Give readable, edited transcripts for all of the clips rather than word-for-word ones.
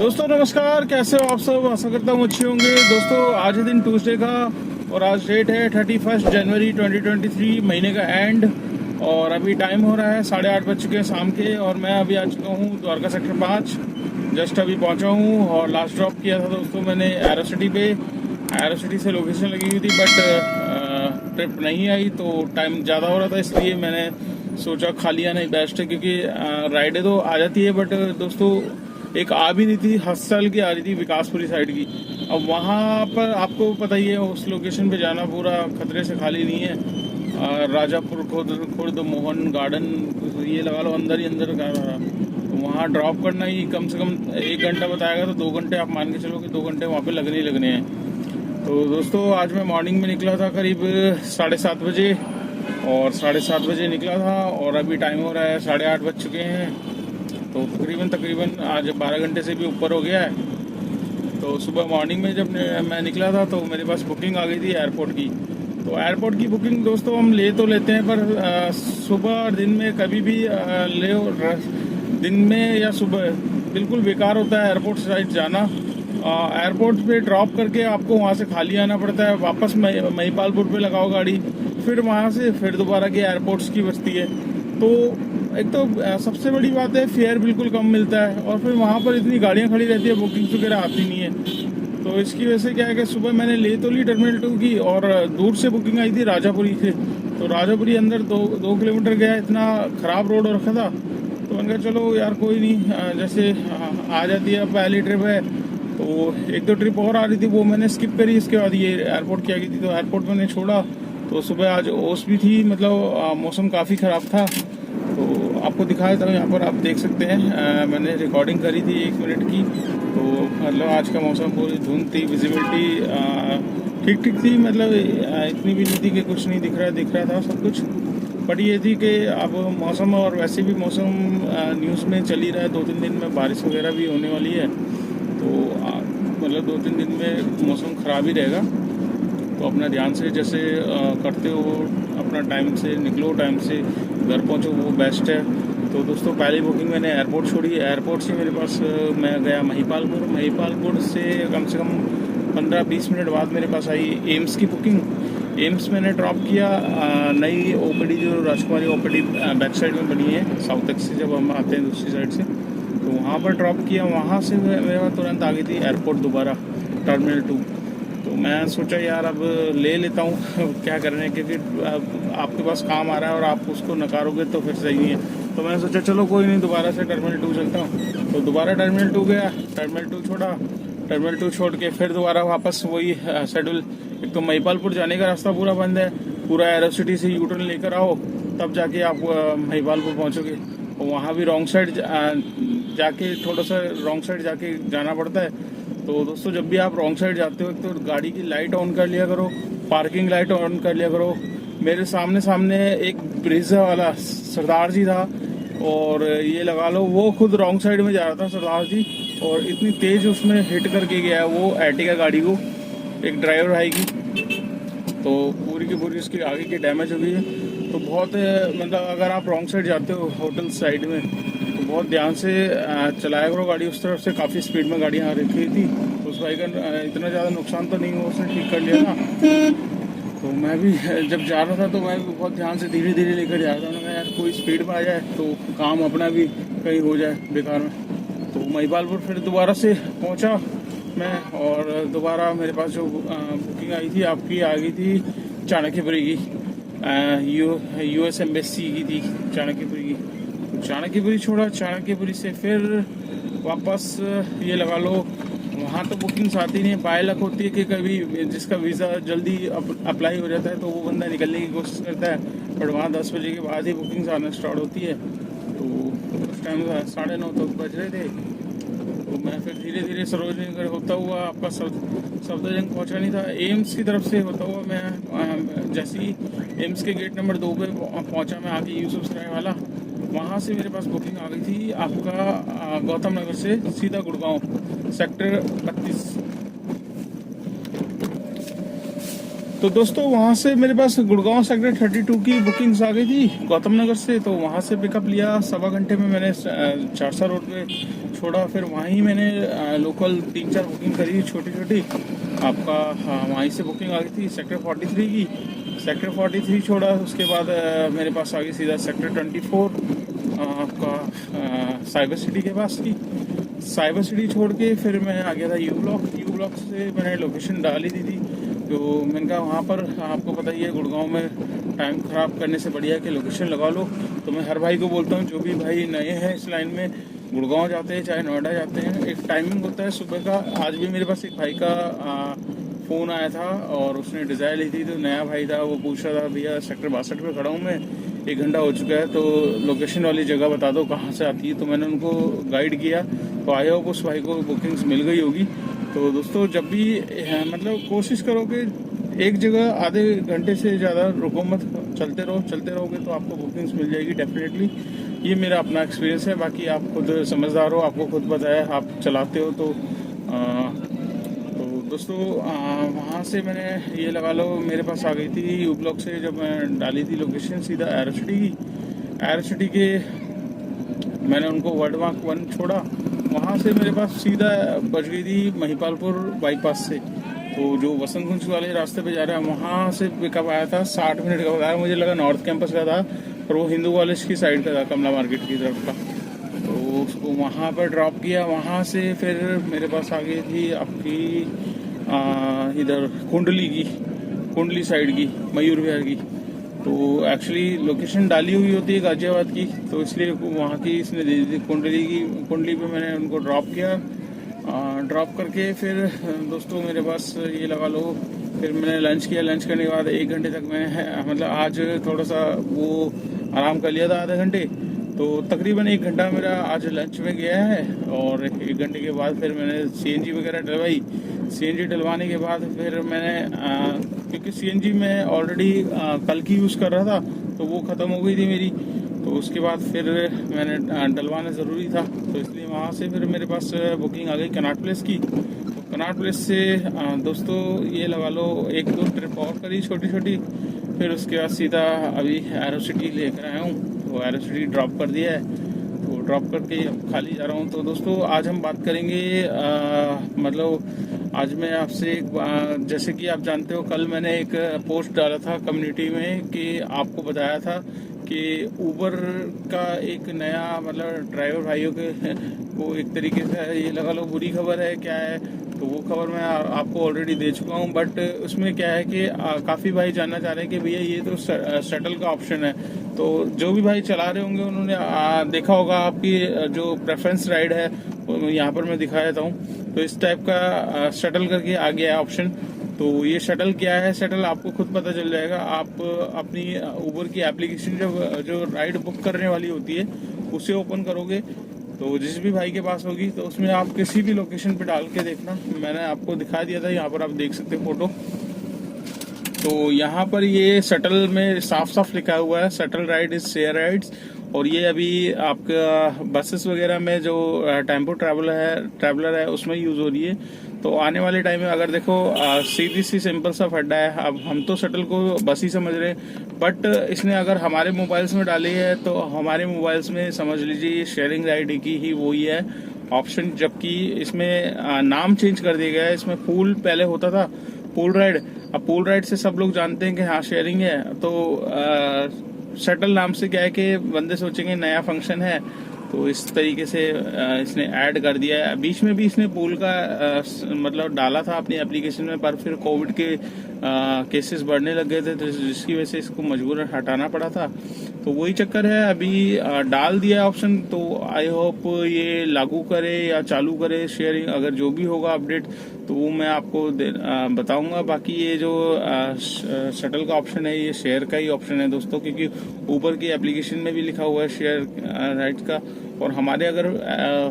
दोस्तों नमस्कार, कैसे हो आप सब। आशा करता हूँ अच्छे होंगे। दोस्तों आज है दिन ट्यूसडे का और आज डेट है 31 जनवरी 2023, महीने का एंड। और अभी टाइम हो रहा है 8:30 बज चुके हैं शाम के। और मैं अभी आ चुका हूँ द्वारका सेक्टर 5, जस्ट अभी पहुँचा हूँ। और लास्ट ड्रॉप किया था दोस्तों मैंने एरो सिटी पे। एरो सिटी से लोकेशन लगी हुई थी बट ट्रिप नहीं आई, तो टाइम ज़्यादा हो रहा था, इसलिए मैंने सोचा खाली आना ही बेस्ट है। क्योंकि राइडें तो आ जाती है बट दोस्तों एक आ भी रही थी, हस्सल की आ रही थी विकासपुरी साइड की। अब वहाँ पर आपको पता ही है उस लोकेशन पे जाना पूरा खतरे से खाली नहीं है। राजापुर खुर्द मोहन गार्डन ये लगा लो अंदर ही अंदर का। तो वहाँ ड्रॉप करना ही कम से कम 1 घंटा बताएगा, तो 2 घंटे आप मान के चलो कि 2 घंटे वहाँ पे लगने ही लगने हैं। तो दोस्तों आज मैं मॉर्निंग में निकला था करीब 7:30 बजे, और 7:30 बजे निकला था और अभी टाइम हो रहा है 8:30 बज चुके हैं। तो तकरीबन आज 12 घंटे से भी ऊपर हो गया है। तो सुबह मॉर्निंग में जब मैं निकला था तो मेरे पास बुकिंग आ गई थी एयरपोर्ट की। तो एयरपोर्ट की बुकिंग दोस्तों हम ले तो लेते हैं, पर सुबह और दिन में कभी भी दिन में या सुबह बिल्कुल बेकार होता है एयरपोर्ट साइड जाना। एयरपोर्ट पे ड्रॉप करके आपको वहाँ से खाली आना पड़ता है, वापस महिपालपुर पे लगाओ गाड़ी, फिर वहाँ से फिर दोबारा के एयरपोर्ट्स की बस्ती है। तो एक तो सबसे बड़ी बात है फेयर बिल्कुल कम मिलता है, और फिर वहाँ पर इतनी गाड़ियाँ खड़ी रहती है, बुकिंग वगैरह आती नहीं है। तो इसकी वजह से क्या है कि सुबह मैंने ले तो ली टर्मिनल 2 की, और दूर से बुकिंग आई थी राजापुरी से। तो राजापुरी अंदर 2 किलोमीटर गया, इतना ख़राब रोड रखा था। तो मैंने कहा चलो यार कोई नहीं, जैसे आ जाती है, पहली ट्रिप है। तो 1-2 ट्रिप और आ रही थी, वो मैंने स्किप करी। इसके बाद ये एयरपोर्ट की आ गई थी, तो एयरपोर्ट मैंने छोड़ा। तो सुबह आज ओस भी थी, मतलब मौसम काफ़ी ख़राब था। तो आपको दिखाया था, यहाँ पर आप देख सकते हैं। मैंने रिकॉर्डिंग करी थी 1 मिनट की। तो मतलब आज का मौसम पूरी धुंध थी, विजिबिलिटी ठीक ठीक थी, मतलब इतनी भी नहीं थी कि कुछ नहीं दिख रहा था सब कुछ। बट ये थी कि अब मौसम, और वैसे भी मौसम न्यूज़ में चल ही रहा है 2-3 दिन में बारिश वगैरह भी होने वाली है। तो मतलब 2-3 दिन में मौसम ख़राब ही रहेगा। तो अपना ध्यान से जैसे करते हो, अपना टाइम से निकलो, टाइम से घर पहुंचो, वो बेस्ट है। तो दोस्तों पहली बुकिंग मैंने एयरपोर्ट छोड़ी। एयरपोर्ट से मेरे पास मैं गया महिपालपुर से कम 15-20 मिनट बाद मेरे पास आई एम्स की बुकिंग। एम्स मैंने ड्रॉप किया। नई ओपीडी जो राजकुमारी ओपीडी बैक साइड में बनी है, साउथ एक्स से जब हम आते हैं दूसरी साइड से, तो वहाँ पर ड्रॉप किया। वहाँ से मेरे पास तुरंत आ गई थी एयरपोर्ट दोबारा टर्मिनल 2। तो मैं सोचा यार अब ले लेता हूँ क्या करने, क्योंकि आपके पास काम आ रहा है और आप उसको नकारोगे तो फिर सही नहीं है। तो मैंने सोचा चलो कोई नहीं, दोबारा से टर्मिनल 2 चलता हूँ। तो दोबारा टर्मिनल 2 गया, टर्मिनल 2 छोड़ा, टर्मिनल 2 छोड़ के फिर दोबारा वापस वही शेड्यूल। एक तो महिपालपुर जाने का रास्ता पूरा बंद है, पूरा एरो सिटी से यूटर्न लेकर आओ तब जाके आप महिपालपुर पहुँचोगे। और वहाँ भी रॉन्ग साइड जाके, थोड़ा सा रॉन्ग साइड जाके जाना पड़ता है। तो दोस्तों जब भी आप रॉन्ग साइड जाते हो, तो गाड़ी की लाइट ऑन कर लिया करो, पार्किंग लाइट ऑन कर लिया करो। मेरे सामने एक ब्रिज वाला सरदार जी था, और ये लगा लो वो खुद रॉन्ग साइड में जा रहा था सरदार जी, और इतनी तेज उसमें हिट करके गया वो एर्टिगा गाड़ी को, एक ड्राइवर भाई की। तो पूरी की पूरी उसकी आगे की डैमेज हो गई है। तो बहुत मतलब अगर आप रॉन्ग साइड जाते हो होटल साइड में, तो बहुत ध्यान से चलाया करो गाड़ी। उस तरफ से काफ़ी स्पीड में गाड़ियाँ आ रखी थी, तो उस भाई का इतना ज़्यादा नुकसान तो नहीं हुआ, उसने ठीक कर लिया था। तो मैं भी जब जा रहा था तो मैं भी बहुत ध्यान से धीरे धीरे लेकर जा रहा था। मैंने यार कोई स्पीड में आ जाए तो काम अपना भी कहीं हो जाए बेकार में। तो महिपालपुर फिर दोबारा से पहुंचा मैं, और दोबारा मेरे पास जो बुकिंग आई थी आपकी आ गई थी चाणक्यपुरी की, US एम्बेसी की थी चाणक्यपुरी की। चाणक्यपुरी छोड़ा, चाणक्यपुरी से फिर वापस ये लगा लो, वहाँ तो बुकिंग्स आती नहीं है। बाय लक होती है कि कभी जिसका वीज़ा जल्दी अप्लाई हो जाता है तो वो बंदा निकलने की कोशिश करता है, बट वहाँ 10 बजे के बाद ही बुकिंग्स आना स्टार्ट होती है। तो उस टाइम 9:30 तक बज रहे थे। तो मैं फिर धीरे धीरे सरोजनी नगर होता हुआ आपका सफदरजंग पहुँचा नहीं था, एम्स की तरफ से होता हुआ मैं जैसे ही एम्स के गेट नंबर 2 पे पहुँचा, मैं आगे यूसुफ सराय वाला, वहाँ से मेरे पास बुकिंग आ गई थी आपका गौतम नगर से सीधा गुड़गांव सेक्टर 32। तो दोस्तों वहाँ से मेरे पास गुड़गांव सेक्टर 32 की बुकिंग्स आ गई थी गौतम नगर से। तो वहाँ से पिकअप लिया, 1.25 घंटे में मैंने चारसा रोड पे छोड़ा, फिर वहीं मैंने लोकल 3-4 बुकिंग करी छोटी छोटी आपका। हाँ, वहीं से बुकिंग आ गई थी सेक्टर 43 की। सेक्टर 43 छोड़ा, उसके बाद मेरे पास आ गई सीधा सेक्टर 24 आपका साइबर सिटी के पास की। साइबर सिटी छोड़ के फिर मैं आ गया था यू ब्लॉक से मैंने लोकेशन डाली थी। तो मैंने कहा वहाँ पर आपको पता ही है गुड़गांव में टाइम ख़राब करने से बढ़िया है कि लोकेशन लगा लो। तो मैं हर भाई को बोलता हूँ, जो भी भाई नए हैं इस लाइन में, गुड़गांव जाते हैं चाहे नोएडा जाते हैं, एक टाइमिंग होता है सुबह का। आज भी मेरे पास एक भाई का फ़ोन आया था और उसने डिज़ायर ली थी। तो नया भाई था, वो पूछ रहा था भैया सेक्टर 62 पे खड़ा हूँ मैं, 1 घंटा हो चुका है, तो लोकेशन वाली जगह बता दो कहाँ से आती है। तो मैंने उनको गाइड किया, तो आई होप उस भाई को बुकिंग्स मिल गई होगी। तो दोस्तों जब भी मतलब कोशिश करो कि एक जगह आधे घंटे से ज़्यादा रुको मत, चलते रहोगे तो आपको बुकिंग्स मिल जाएगी डेफिनेटली। ये मेरा अपना एक्सपीरियंस है, बाकी आप खुद समझदार हो, आपको खुद पता है, आप चलाते हो। तो दोस्तों वहाँ से मैंने ये लगा लो मेरे पास आ गई थी यू ब्लॉक से, जब मैं डाली थी लोकेशन सीधा एरो सिटी के मैंने उनको वर्ड मार्क 1 छोड़ा। वहाँ से मेरे पास सीधा बच गई थी महिपालपुर बाईपास से। तो जो वसंत कुंज वाले रास्ते पे जा रहा है वहाँ से पिकअप आया था, 60 मिनट का बताया, मुझे लगा नॉर्थ कैंपस का था, पर वो हिंदू कॉलेज की साइड का था, कमला मार्केट की तरफ का। तो उसको वहाँ पर ड्रॉप किया। वहाँ से फिर मेरे पास आ गई थी आपकी इधर कुंडली साइड की, मयूर विहार की। तो एक्चुअली लोकेशन डाली हुई होती है गाजियाबाद की, तो इसलिए वहाँ की इसने दे दी थी कुंडली पे मैंने उनको ड्रॉप किया। ड्रॉप करके फिर दोस्तों मेरे पास ये लगा लो, फिर मैंने लंच किया। लंच करने के बाद 1 घंटे तक मैंने मतलब आज थोड़ा सा वो आराम कर लिया था, आधे घंटे। तो तकरीबन 1 घंटा मेरा आज लंच में गया है। और 1 घंटे के बाद फिर मैंने CNG वगैरह डलवाई। CNG डलवाने के बाद फिर मैंने क्योंकि CNG मैं ऑलरेडी कल की यूज़ कर रहा था, तो वो ख़त्म हो गई थी मेरी। तो उसके बाद फिर मैंने डलवाना ज़रूरी था, तो इसलिए वहाँ से फिर मेरे पास बुकिंग आ गई कनॉट प्लेस की। तो कनॉट प्लेस से दोस्तों ये लगा लो 1-2 ट्रिप और करी छोटी छोटी। फिर उसके बाद सीधा अभी एरो सिटी लेकर आया हूँ, तो एरो सिटी ड्रॉप कर दिया है, तो ड्रॉप करके खाली जा रहा हूँ। तो दोस्तों आज हम बात करेंगे मतलब आज मैं आपसे जैसे कि आप जानते हो, कल मैंने एक पोस्ट डाला था कम्युनिटी में कि आपको बताया था कि ऊबर का एक नया मतलब ड्राइवर भाइयों के को एक तरीके से ये लगा लो बुरी खबर है। क्या है तो वो खबर मैं आपको ऑलरेडी दे चुका हूँ, बट उसमें क्या है कि काफ़ी भाई जानना चाह रहे हैं कि भैया ये तो शटल का ऑप्शन है। तो जो भी भाई चला रहे होंगे उन्होंने देखा होगा आपकी जो प्रेफरेंस राइड है यहाँ पर मैं दिखा देता हूँ। तो इस टाइप का शटल करके आ गया है ऑप्शन। तो ये शटल क्या है, शटल आपको खुद पता चल जाएगा। आप अपनी ऊबर की एप्लीकेशन जो राइड बुक करने वाली होती है उसे ओपन करोगे, तो जिस भी भाई के पास होगी तो उसमें आप किसी भी लोकेशन पे डाल के देखना। मैंने आपको दिखा दिया था, यहाँ पर आप देख सकते हैं फोटो। तो यहाँ पर ये शटल में साफ साफ लिखा हुआ है shuttle ride is share rides. और ये अभी आपका बसेस वगैरह में जो टेम्पो ट्रैवलर है उसमें यूज हो रही है। तो आने वाले टाइम में अगर देखो सीधी सी सिंपल सा फड्डा है। अब हम तो शटल को बस ही समझ रहे हैं, बट इसने अगर हमारे मोबाइल्स में डाली है तो हमारे मोबाइल्स में समझ लीजिए शेयरिंग राइड की ही वही है ऑप्शन। जबकि इसमें नाम चेंज कर दिया गया है। इसमें पूल पहले होता था, पूल राइड। अब पूल राइड से सब लोग जानते हैं कि हाँ शेयरिंग है, तो शटल नाम से क्या है कि बंदे सोचेंगे नया फंक्शन है, तो इस तरीके से इसने ऐड कर दिया है। बीच में भी इसने पूल का मतलब डाला था अपनी एप्लीकेशन में, पर फिर कोविड के केसेस बढ़ने लग गए थे, तो जिसकी वजह से इसको मजबूरन हटाना पड़ा था। तो वही चक्कर है, अभी डाल दिया ऑप्शन। तो आई होप ये लागू करे या चालू करे शेयरिंग। अगर जो भी होगा अपडेट तो वो मैं आपको बताऊंगा। बाकी ये जो शटल का ऑप्शन है ये शेयर का ही ऑप्शन है दोस्तों, क्योंकि ऊबर की एप्लीकेशन में भी लिखा हुआ है शेयर राइड का। और हमारे अगर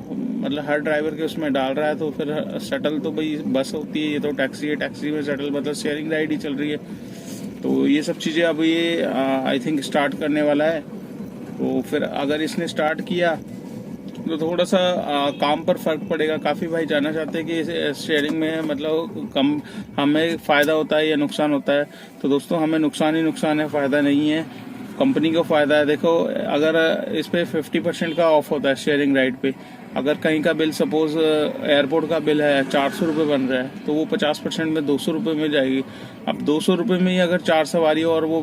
मतलब हर ड्राइवर के उसमें डाल रहा है तो फिर शटल तो भाई बस होती है, ये तो टैक्सी है, टैक्सी में शटल मतलब शेयरिंग राइड ही चल रही है। तो ये सब चीज़ें अब ये आई थिंक स्टार्ट करने वाला है। तो फिर अगर इसने स्टार्ट किया तो थोड़ा सा काम पर फर्क पड़ेगा। काफ़ी भाई जानना चाहते हैं कि शेयरिंग में मतलब कम हमें फ़ायदा होता है या नुकसान होता है। तो दोस्तों हमें नुकसान ही नुकसान है, फ़ायदा नहीं है। कंपनी को फ़ायदा है। देखो अगर इस पे 50% का ऑफ होता है शेयरिंग राइड पे, अगर कहीं का बिल सपोज एयरपोर्ट का बिल है 400 रुपये बन रहा है तो वो 50% में 200 रुपये में जाएगी। अब 200 रुपये में ही अगर 4 सवारी और वो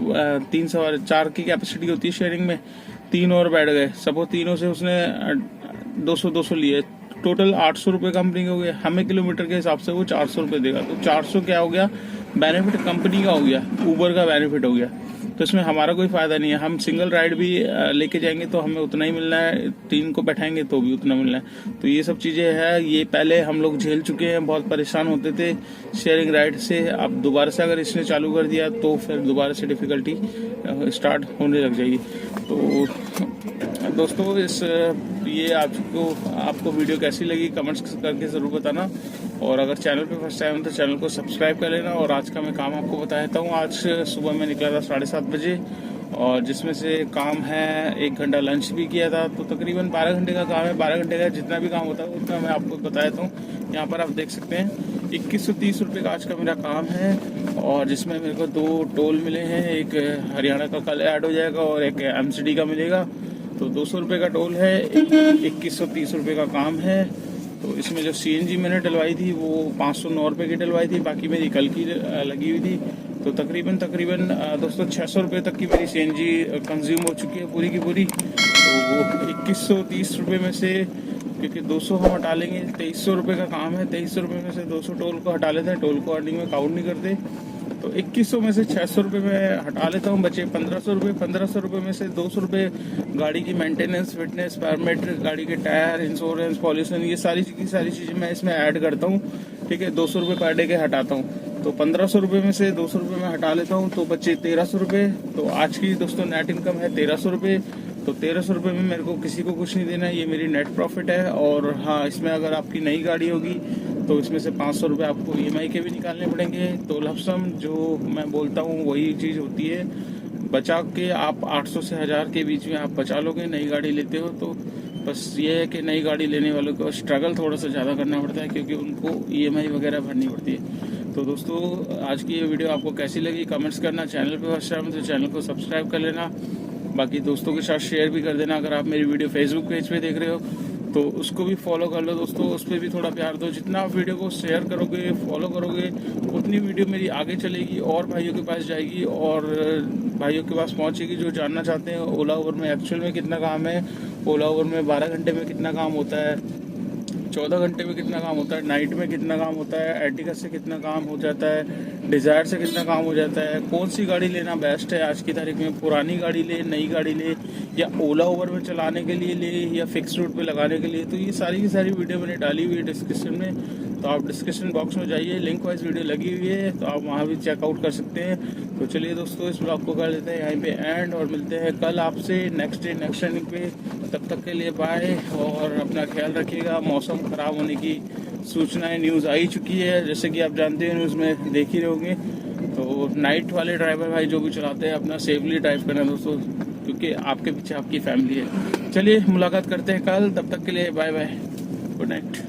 3 सवारी, 4 की कैपेसिटी होती है शेयरिंग में, 3 और बैठ गए, सपोज तीनों से उसने 200 लिए, टोटल 800 रुपये कंपनी के हो गए। हमें किलोमीटर के हिसाब से वो 400 रुपये देगा। तो 400 क्या हो गया, बेनिफिट कंपनी का हो गया, ऊबर का बेनिफिट हो गया। तो इसमें हमारा कोई फायदा नहीं है। हम सिंगल राइड भी लेके जाएंगे तो हमें उतना ही मिलना है, 3 को बैठाएंगे तो भी उतना मिलना है। तो ये सब चीजें हैं, ये पहले हम लोग झेल चुके हैं, बहुत परेशान होते थे शेयरिंग राइड से। अब दोबारा से अगर इसने चालू कर दिया तो फिर दोबारा से डिफिकल्टी स्टार्ट होने लग जाएगी। तो दोस्तों ये आपको वीडियो कैसी लगी कमेंट्स करके ज़रूर बताना। और अगर चैनल पे फर्स्ट टाइम तो चैनल को सब्सक्राइब कर लेना। और आज का मैं काम आपको बता देता हूँ। आज सुबह मैं निकला था 7:30 बजे, और जिसमें से काम है 1 घंटा लंच भी किया था, तो तकरीबन 12 घंटे का काम है। 12 घंटे का जितना भी काम होता है उतना मैं आपको बता देता हूँ। यहाँ पर आप देख सकते हैं 2130 रुपये का आज का मेरा काम है, और जिसमें मेरे को 2 टोल मिले हैं। एक हरियाणा का कल ऐड हो जाएगा और एक MCD का मिलेगा। तो 200 रुपये का टोल है, 2130 रुपये का काम है। तो इसमें जो CNG मैंने डलवाई थी वो 509 रुपये की डलवाई थी, बाकी मेरी कल की लगी हुई थी। तो तकरीबन दोस्तों 600 रुपये तक की मेरी CNG कंज्यूम हो चुकी है पूरी की पूरी। तो वो 2130 रुपये में से, क्योंकि 200 हम हटा लेंगे, 2300 रुपये का काम है, 2300 रुपये में से 200 टोल को हटा लेते हैं, टोल को अर्निंग में काउंट नहीं करते। तो 2100 में से 600 रुपये में हटा लेता हूँ, बचे 1500 रुपये। 1500 रुपये में से 200 रुपये गाड़ी की मेंटेनेंस, फिटनेस, परमिट, गाड़ी के टायर, इंश्योरेंस, पॉल्यूशन, ये सारी चीज़ें मैं इसमें ऐड करता हूँ। ठीक है, 200 रुपये पर डे के हटाता हूँ। तो 1500 रुपये में से 200 रुपये में हटा लेता हूँ, तो बचे 1300 रुपये। तो आज की दोस्तों नेट इनकम है 1300 रुपये। तो 1300 रुपये में मेरे को किसी को कुछ नहीं देना है, ये मेरी नेट प्रॉफिट है। और हाँ, इसमें अगर आपकी नई गाड़ी होगी तो इसमें से 500 रुपये आपको EMI के भी निकालने पड़ेंगे। तो लमसम जो मैं बोलता हूँ वही चीज़ होती है। बचा के आप 800 से 1000 के बीच में आप बचा लोगे, नई गाड़ी लेते हो तो। बस ये है कि नई गाड़ी लेने वालों को स्ट्रगल थोड़ा सा ज़्यादा करना पड़ता है, क्योंकि उनको EMI वगैरह भरनी पड़ती है। तो दोस्तों आज की ये वीडियो आपको कैसी लगी कमेंट्स करना। चैनल पे फर्स्ट टाइम तो चैनल को सब्सक्राइब कर लेना, बाकी दोस्तों के साथ शेयर भी कर देना। अगर आप मेरी वीडियो फेसबुक पेज पे देख रहे हो तो उसको भी फॉलो कर लो दोस्तों, उस पर भी थोड़ा प्यार दो। जितना आप वीडियो को शेयर करोगे, फॉलो करोगे, उतनी वीडियो मेरी आगे चलेगी और भाइयों के पास जाएगी, और भाइयों के पास पहुंचेगी जो जानना चाहते हैं ओला उबर में एक्चुअल में कितना काम है, ओला उबर में 12 घंटे में कितना काम होता है, 14 घंटे में कितना काम होता है, नाइट में कितना काम होता है, एर्टिगा से कितना काम हो जाता है, डिज़ायर से कितना काम हो जाता है, कौन सी गाड़ी लेना बेस्ट है आज की तारीख में, पुरानी गाड़ी ले, नई गाड़ी ले, या ओला उबर में चलाने के लिए ले, या फिक्स रूट पे लगाने के लिए। तो ये सारी की सारी वीडियो मैंने डाली हुई है डिस्क्रिप्शन में। तो आप डिस्क्रिप्शन बॉक्स में जाइए, लिंक वाइज वीडियो लगी हुई है, तो आप वहाँ भी चेकआउट कर सकते हैं। तो चलिए दोस्तों, इस ब्लॉग को कर लेते हैं यहीं पे एंड, और मिलते हैं कल आपसे नेक्स्ट डे नेक्स्ट रनिंग पे। तब तक के लिए बाय, और अपना ख्याल रखिएगा। मौसम खराब होने की सूचनाएं न्यूज़ आई चुकी है, जैसे कि आप जानते हैं, न्यूज़ में देख ही रहे होंगे। तो नाइट वाले ड्राइवर भाई जो भी चलाते हैं, अपना सेफली ड्राइव करना दोस्तों, क्योंकि आपके पीछे आपकी फैमिली है। चलिए मुलाकात करते हैं कल, तब तक के लिए बाय बाय, गुड नाइट।